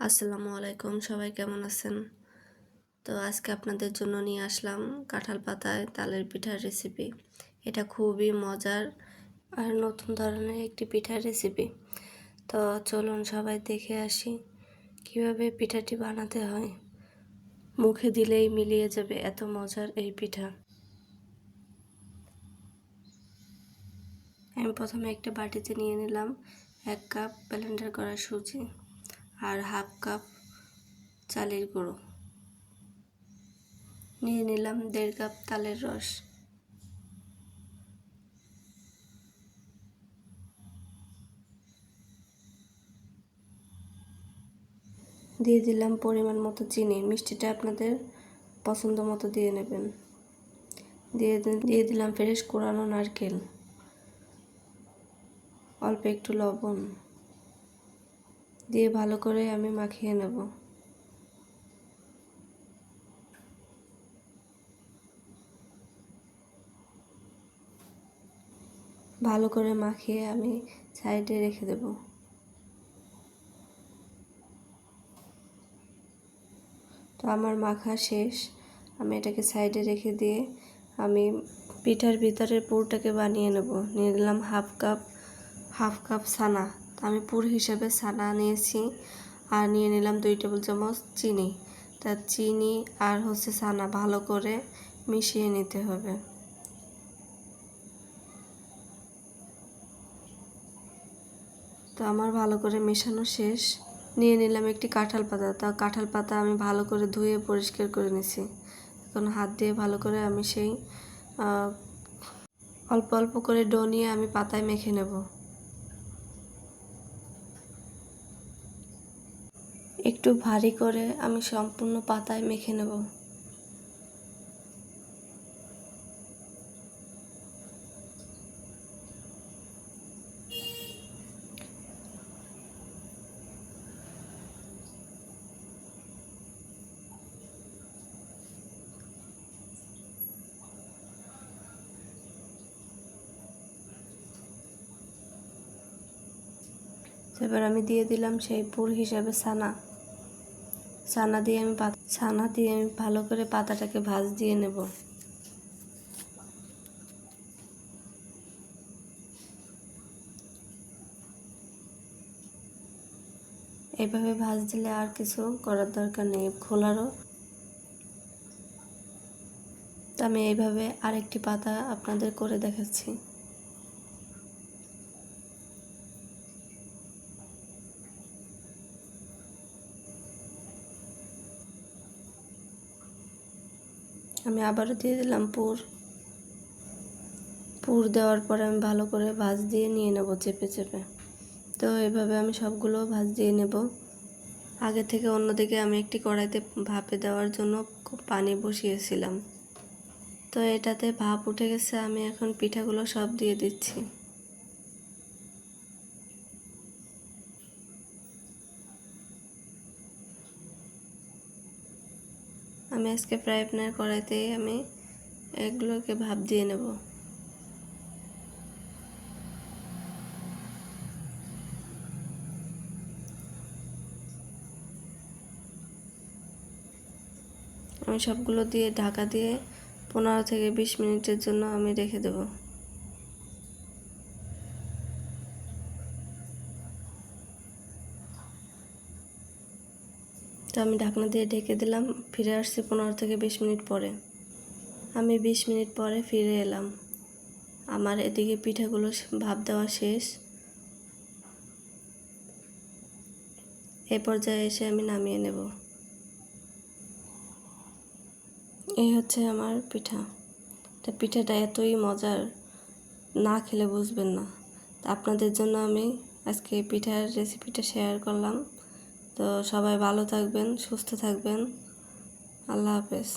আসসালামু আলাইকুম, সবাই কেমন আছেন? তো আজকে আপনাদের জন্য নিয়ে আসলাম কাঁঠাল পাতায় তালের পিঠার রেসিপি। এটা খুবই মজার আর নতুন ধরনের একটি পিঠার রেসিপি। তো চলুন সবাই দেখে আসি কিভাবে পিঠাটি বানাতে হয়। মুখে দিলেই মিলিয়ে যাবে এত মজার এই পিঠা। আমি প্রথমে একটা বাটিতে নিয়ে নিলাম 1 কাপ ব্লেন্ডার করা সুজি আর হাফ কাপ চালের গুঁড়ো। নিয়ে নিলাম 1.5 কাপ তালের রস। দিয়ে দিলাম পরিমাণ মতো চিনি, মিষ্টিটা আপনাদের পছন্দ মতো দিয়ে নেবেন। দিয়ে দিলাম ফ্রেশ কোরানো নারকেল, অল্প একটু লবণ দিয়ে ভালো করে আমি মাখিয়ে নেব। ভালো করে মাখিয়ে আমি সাইডে রেখে দেব। তো আমার মাখা শেষ, আমি এটাকে সাইডে রেখে দিয়ে আমি পিঠার ভিতরের পুরটাকে বানিয়ে নেব। নিয়ে নিলাম হাফ কাপ ছানা। তো আমি পুর হিসেবে ছানা নিয়েছি আর নিয়ে নিলাম 2 টেবিল চামচ চিনি। তা চিনি আর ছানা ভালো করে মিশিয়ে নিতে হবে। তো আমার ভালো করে মেশানো শেষ। নিয়ে নিলাম একটি কাঁঠাল পাতা। তা কাঁঠাল পাতা আমি ভালো করে ধুয়ে পরিষ্কার করে নিছি। এখন হাত দিয়ে ভালো করে আমি সেই অল্প অল্প করে ডো নিয়ে আমি পাতায় মেখে নেব। একটু ভারী করে আমি সম্পূর্ণ পাতায় মেখে নেব। এবার আমি দিয়ে দিলাম সেই পুর হিসাবে ছানা দিয়ে আমি ভালো করে পাতাটাকে ভাঁজ দিয়ে নেব। এইভাবে ভাঁজ দিলে আর কিছু করার দরকার নেই খোলারও। তো আমি এইভাবে আরেকটি পাতা আপনাদের করে দেখাচ্ছি। আমি আবারও দিয়ে দিলাম পুর দেওয়ার পরে আমি ভালো করে ভাঁজ দিয়ে নিয়ে নেব চেপে চেপে। তো এভাবে আমি সবগুলো ভাঁজ দিয়ে নেব। আগে থেকে অন্যদিকে আমি একটি কড়াইতে ভাপে দেওয়ার জন্য পানি বসিয়েছিলাম। তো এটাতে ভাপ উঠে গেছে, আমি এখন পিঠাগুলো সব দিয়ে দিচ্ছি। আমি আজকে ফ্রাই প্যানের কড়াইতে আমি এগুলোকে ভাপ দিয়ে নেব। আমি সবগুলো দিয়ে ঢাকা দিয়ে 15 থেকে 20 মিনিটের জন্য আমি রেখে দেব। তো আমি ঢাকনা দিয়ে ঢেকে দিলাম। ফিরে আসছি 15 থেকে 20 মিনিট পরে। আমি 20 মিনিট পরে ফিরে এলাম। আমার এদিকে পিঠাগুলো ভাপ দেওয়া শেষ। এই পর্যায়ে এসে আমি নামিয়ে নেব। এই হচ্ছে আমার পিঠা। পিঠাটা এতই মজার, না খেলে বুঝবেন না। আপনাদের জন্য আমি আজকে পিঠার রেসিপিটা শেয়ার করলাম। তো সবাই ভালো থাকবেন, সুস্থ থাকবেন। আল্লাহ হাফেজ।